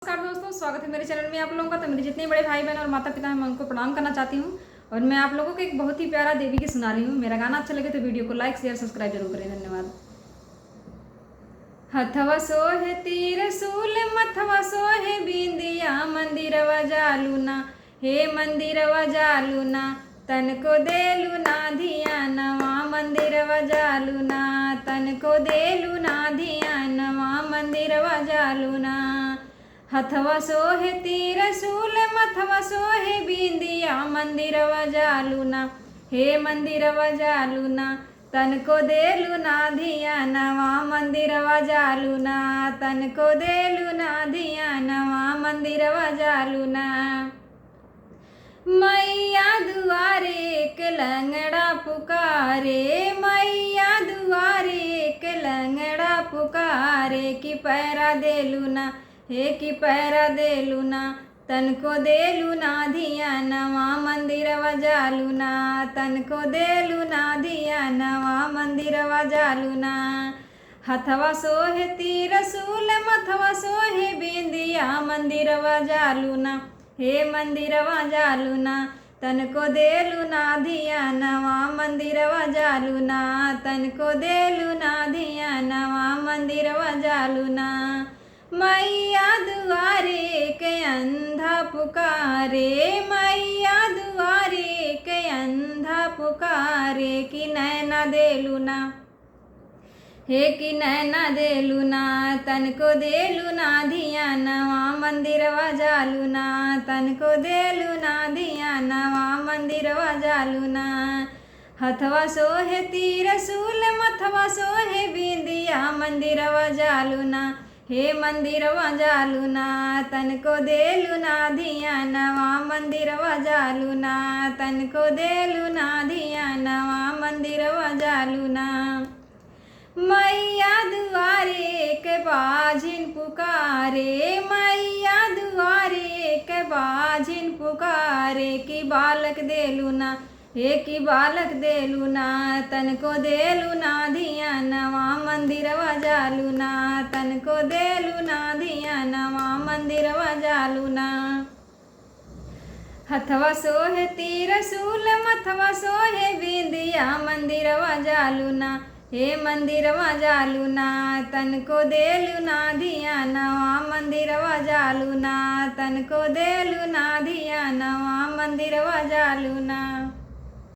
नमस्कार दोस्तों, स्वागत है मेरे चैनल में आप लोगों का। तो मेरे जितने बड़े भाई बहन और माता पिता हैं मैं उनको प्रणाम करना चाहती हूँ। और मैं आप लोगों को एक बहुत ही प्यारा देवी की सुना रही हूँ। मेरा गाना अच्छा लगे तो वीडियो को लाइक शेयर सब्सक्राइब जरूर करें। धन्यवाद। हथवा सोहे तीर सूल मथवा सोहे बिंदिया, मंदिरवा जालूना हे मंदिरवा जालूना, तन को देलू ना धिया नवा मंदिरवा जालूना, तन को देलू ना धिया नवा मंदिरवा जालूना। हथवा सोहे तीर सूल मथवा सोहे बिंदिया, मंदिरवा जालूना हे मंदिरवा जालूना, तन को देलू ना धिया नवा मंदिरवा जालूना, तन को देलू ना धिया नवा मंदिरवा जालूना। मैया दुआरे एक लंगड़ा पुकारे, मैया दुआरे एक लंगड़ा पुकारे, कि पैरा देलू ना हे कि पैरा देलू ना, तन को देलू ना धिया नवा मंदिरवा जालूना, तन को देलू ना धिया नवा मंदिरवा जालूना। हथवा सोहे तीर सूल मथवा सोहे बिंदिया, मंदिरवा जालूना हे मंदिरवा जालूना, तन को देलू ना धिया नवा मंदिरवा जालूना, तन को देलू ना धिया नवा मंदिरवा जालूना। मैया दुआरे के अंधा पुकारे, मैया दुआरे के अंधा पुकारे, कि नैना देलू ना हे कि नैना देलू ना, तन को देलू ना धिया नवा मंदिरवा जालूना, तन को देलू ना धिया नवा मंदिरवा जालूना। हथवा सोहे तीर सूल मथवा सोहे बिंदिया, मंदिरवा जालूना हे मंदिरवा जालूना, तन को देलू ना धिया नवा मंदिरवा जालूना, तन को देलू ना धिया नवा मंदिरवा जालूना। मैया दुआरे के बाझिन पुकारे, मैया दुआरे के बाझिन पुकारे, कि बालक देलू ना हे कि बालक देलू ना, तन को देलू ना धिया नवा मंदिरवा जालूना, तन को देलू ना धिया नवा मंदिरवा जालूना। हथवा सोहे तीर सूल मथवा सोहे बिंदिया, मंदिरवा जालूना हे मंदिरवा जालूना, तन को देलू ना धिया नवा मंदिरवा जालूना, तन को देलू ना धिया नवा मंदिरवा जालूना।